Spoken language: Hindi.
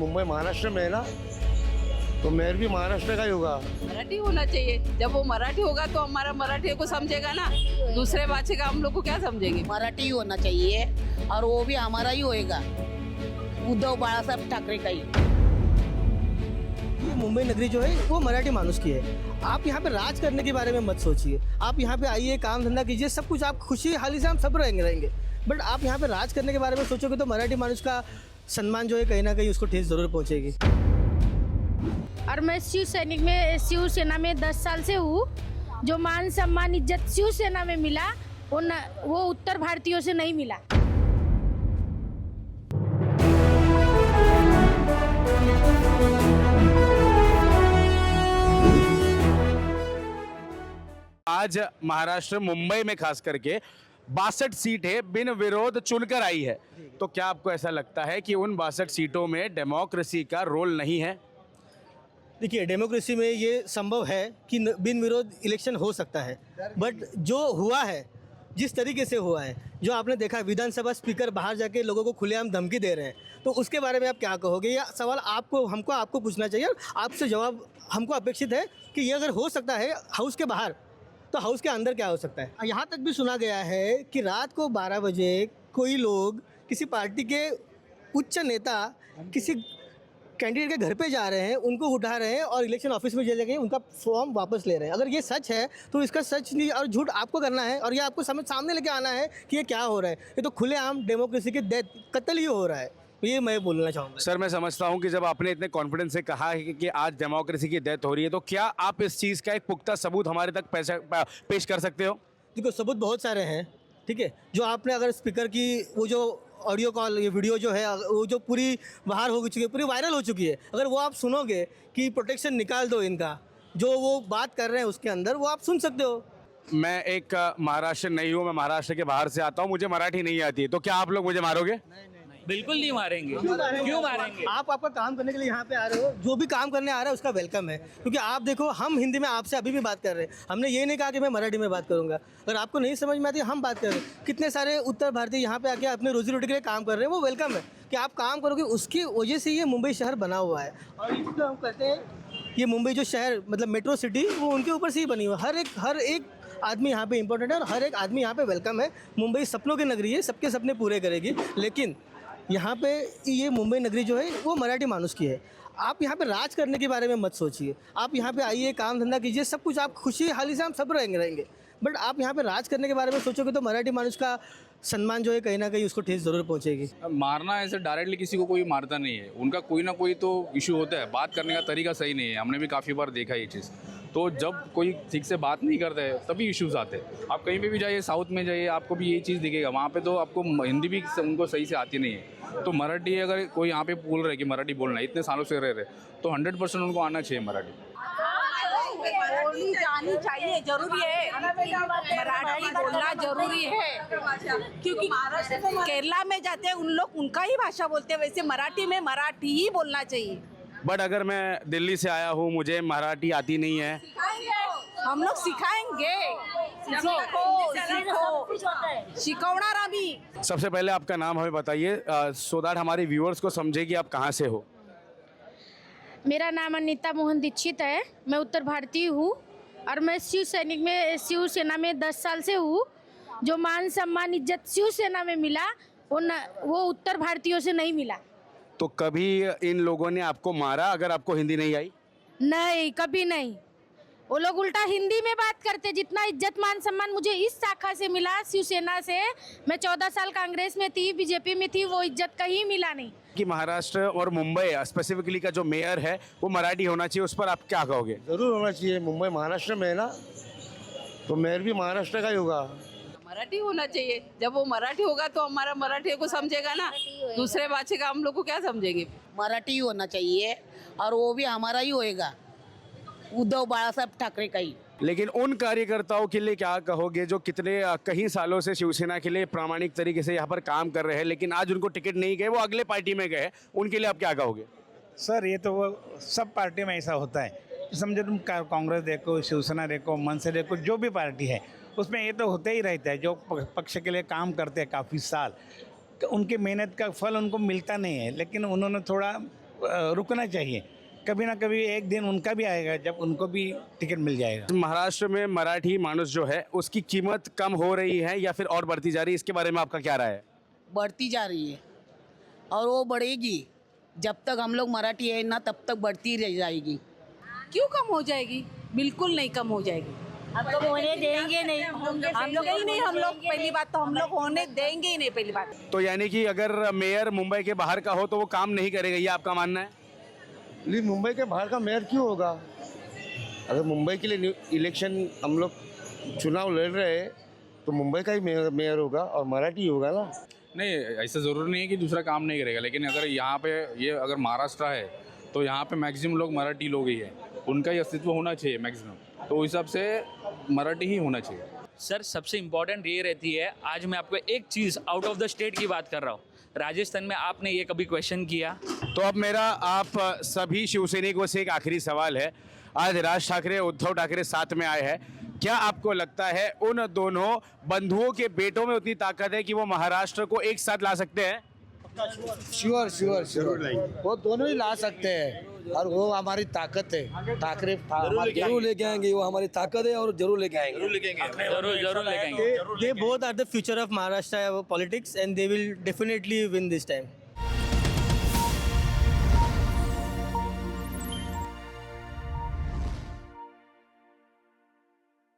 मुंबई महाराष्ट्र में है ना, तो मेयर भी महाराष्ट्र का ही होगा। मराठी होना चाहिए। जब वो मराठी होगा तो हमारा मराठी को समझेगा ना, दूसरे भाषा का हम लोग को क्या समझेंगे। मराठी ही होना चाहिए और वो भी हमारा ही होएगा, उद्धव बाळासाहेब ठाकरे का ही। ये मुंबई नगरी जो है वो मराठी मानुस की है। आप यहाँ पे राज करने के बारे में मत सोचिए। आप यहाँ पे आइए, काम धंधा कीजिए, सब कुछ आप खुशी हाली से हम सब रहेंगे। बट आप यहाँ पे राज करने के बारे में सोचोगे तो मराठी मानुस का सम्मान जो है कहीं ना कहीं उसको ठेस जरूर पहुँचेगी। और मैं शिवसेना में 10 साल से हूँ। जो मान सम्मान इज्जत शिवसेना में मिला वो उत्तर भारतीयों से नहीं मिला। आज महाराष्ट्र मुंबई में खास करके 62 सीटें बिन विरोध चुनकर आई है। तो क्या आपको ऐसा लगता है कि उन 62 सीटों में डेमोक्रेसी का रोल नहीं है? देखिए, डेमोक्रेसी में ये संभव है कि बिन विरोध इलेक्शन हो सकता है, बट जो हुआ है, जिस तरीके से हुआ है, जो आपने देखा विधानसभा स्पीकर बाहर जाके लोगों को खुलेआम धमकी दे रहे हैं, तो उसके बारे में आप क्या कहोगे? या सवाल आपको पूछना चाहिए, आपसे जवाब हमको अपेक्षित है कि ये अगर हो सकता है हाउस के बाहर, तो हाउस के अंदर क्या हो सकता है? यहाँ तक भी सुना गया है कि रात को 12 बजे कोई लोग किसी पार्टी के उच्च नेता किसी कैंडिडेट के घर पे जा रहे हैं, उनको उठा रहे हैं और इलेक्शन ऑफिस में ले गए उनका फॉर्म वापस ले रहे हैं। अगर ये सच है तो इसका सच नहीं और झूठ आपको करना है और ये आपको सामने लेके आना है कि ये क्या हो रहा है। ये तो खुलेआम डेमोक्रेसी के कत्ल ही हो रहा है। ये मैं बोलना चाहूँगा। सर, मैं समझता हूं कि जब आपने इतने कॉन्फिडेंस से कहा है कि आज डेमोक्रेसी की डेथ हो रही है, तो क्या आप इस चीज़ का एक पुख्ता सबूत हमारे तक पेश कर सकते हो? देखो, सबूत बहुत सारे हैं, ठीक है। जो आपने अगर स्पीकर की वो जो ऑडियो कॉल, ये वीडियो जो है वो जो पूरी बाहर हो चुकी है, पूरी वायरल हो चुकी है, अगर वो आप सुनोगे कि प्रोटेक्शन निकाल दो इनका, जो वो बात कर रहे हैं उसके अंदर, वो आप सुन सकते हो। मैं एक महाराष्ट्र नहीं हूँ, मैं महाराष्ट्र के बाहर से आता हूँ, मुझे मराठी नहीं आती है, तो क्या आप लोग मुझे मारोगे? बिल्कुल नहीं मारेंगे। क्यों मारेंगे? आप आपका काम करने के लिए यहाँ पे आ रहे हो, जो भी काम करने आ रहा है उसका वेलकम है। क्योंकि आप देखो, हम हिंदी में आपसे अभी भी बात कर रहे हैं, हमने ये नहीं कहा कि मैं मराठी में बात करूँगा। अगर आपको नहीं समझ में आती, हम बात कर रहे हैं। कितने सारे उत्तर भारतीय यहाँ पे आके अपने रोजी रोटी के लिए काम कर रहे हैं, वो वेलकम है कि आप काम करोगे। उसकी वजह से ये मुंबई शहर बना हुआ है। और इसको हम कहते हैं, ये मुंबई जो शहर मतलब मेट्रो सिटी, वो उनके ऊपर से ही बनी हुई है। हर एक आदमी यहाँ पे इम्पोर्टेंट है और हर एक आदमी यहाँ पे वेलकम है। मुंबई सपनों की नगरी है, सबके सपने पूरे करेगी। लेकिन यहाँ पे ये मुंबई नगरी जो है वो मराठी मानुस की है। आप यहाँ पे राज करने के बारे में मत सोचिए। आप यहाँ पे आइए, काम धंधा कीजिए, सब कुछ आप खुशी हाली से हम सब रहेंगे। बट आप यहाँ पे राज करने के बारे में सोचोगे तो मराठी मानुस का सम्मान जो है कहीं ना कहीं उसको ठेस ज़रूर पहुँचेगी। मारना ऐसे डायरेक्टली किसी को कोई मारता नहीं है, उनका कोई ना कोई तो इशू होता है, बात करने का तरीका सही नहीं है। हमने भी काफ़ी बार देखा ये चीज़। तो जब कोई ठीक से बात नहीं करता है तभी इश्यूज आते हैं। आप कहीं पे भी जाइए, साउथ में जाइए, आपको भी ये चीज़ दिखेगा। वहाँ पे तो आपको हिंदी भी उनको सही से आती नहीं है। तो मराठी अगर कोई यहाँ पे बोल रहे कि मराठी बोलना है, इतने सालों से रह रहे, तो 100% उनको आना चाहिए मराठी। बोलनी जानी चाहिए, जरूरी है। मराठी बोलना जरूरी है, क्योंकि केरला में जाते हैं उन लोग उनका ही भाषा बोलते हैं, वैसे मराठी में मराठी ही बोलना चाहिए। बट अगर मैं दिल्ली से आया हूँ, मुझे मराठी आती नहीं है, हम लोग सिखाएंगे, शिकवणार आम्ही। सबसे पहले आपका नाम हमें बताइए, सो दैट हमारे व्यूअर्स को समझे कि आप कहाँ से हो। मेरा नाम अनीता मोहन दीक्षित है। मैं उत्तर भारतीय हूँ और मैं शिवसेना में 10 साल से हूँ। जो मान सम्मान इज्जत शिवसेना में मिला वो उत्तर भारतीयों से नहीं मिला। तो कभी इन लोगों ने आपको मारा अगर आपको हिंदी नहीं आई? नहीं, कभी नहीं। वो लोग उल्टा हिंदी में बात करते। जितना इज्जत मान सम्मान मुझे इस शाखा से मिला, शिवसेना से, मैं 14 साल कांग्रेस में थी, बीजेपी में थी, वो इज्जत कहीं मिला नहीं। कि महाराष्ट्र और मुंबई स्पेसिफिकली का जो मेयर है वो मराठी होना चाहिए, उस पर आप क्या कहोगे? ज़रूर होना चाहिए। मुंबई महाराष्ट्र में है ना, तो मेयर भी महाराष्ट्र का ही होगा। मराठी होना चाहिए। जब वो मराठी होगा तो हमारा मराठी को समझेगा ना, दूसरे भाषा का हम लोग को क्या समझेंगे। मराठी ही होना चाहिए और वो भी हमारा ही होएगा, उद्धव बाळासाहेब ठाकरे का ही। लेकिन उन कार्यकर्ताओं के लिए क्या कहोगे जो कितने कई सालों से शिवसेना के लिए प्रामाणिक तरीके से यहाँ पर काम कर रहे हैं, लेकिन आज उनको टिकट नहीं गए, वो अगले पार्टी में गए, उनके लिए आप क्या कहोगे? सर, ये तो वो सब पार्टी में ऐसा होता है। समझो, तुम कांग्रेस देखो, शिवसेना देखो, मनसे देखो, जो भी पार्टी है उसमें ये तो होता ही रहता है। जो पक्ष के लिए काम करते हैं काफ़ी साल, तो उनकी मेहनत का फल उनको मिलता नहीं है। लेकिन उन्होंने थोड़ा रुकना चाहिए। कभी ना कभी एक दिन उनका भी आएगा जब उनको भी टिकट मिल जाएगा। महाराष्ट्र में मराठी मानुस जो है उसकी कीमत कम हो रही है या फिर और बढ़ती जा रही है, इसके बारे में आपका क्या राय है? बढ़ती जा रही है और वो बढ़ेगी। जब तक हम लोग मराठी है ना तब तक बढ़ती रह जाएगी। क्यों कम हो जाएगी? बिल्कुल नहीं कम हो जाएगी। हम लोग होने देंगे नहीं। हम लोग ही नहीं, हम लोग पहली बात तो हम लोग होने देंगे ही नहीं पहली बात। तो यानी कि अगर मेयर मुंबई के बाहर का हो तो वो काम नहीं करेगा, ये आपका मानना है? लेकिन मुंबई के बाहर का मेयर क्यों होगा? अगर मुंबई के लिए इलेक्शन हम लोग चुनाव लड़ रहे हैं तो मुंबई का ही मेयर होगा और मराठी होगा ना। नहीं, ऐसा ज़रूरी नहीं है कि दूसरा काम नहीं करेगा, लेकिन अगर यहाँ पे ये अगर महाराष्ट्र है तो यहाँ पे मैक्सिमम लोग मराठी लोग ही हैं, उनका ही अस्तित्व होना चाहिए मैक्सिमम, तो उस हिसाब से मराठी ही होना चाहिए। सर सबसे इम्पोर्टेंट ये रहती है, आज मैं आपको एक चीज़ आउट ऑफ द स्टेट की बात कर रहा हूँ, राजस्थान में आपने ये कभी क्वेश्चन किया? तो अब मेरा आप सभी शिवसैनिकों से एक आखिरी सवाल है। आज राज ठाकरे उद्धव ठाकरे साथ में आए हैं, क्या आपको लगता है उन दोनों बंधुओं के बेटों में उतनी ताकत है कि वो महाराष्ट्र को एक साथ ला सकते हैं? श्योर श्योर श्योर, वो दोनों ही ला सकते हैं और वो हमारी ताकत है। ठाकरे जरूर लेके आएंगे, वो हमारी ताकत है और जरूर लेके आएंगे। जरूर लेके आएंगे। They both are the future of Maharashtra politics and they will definitely win this time.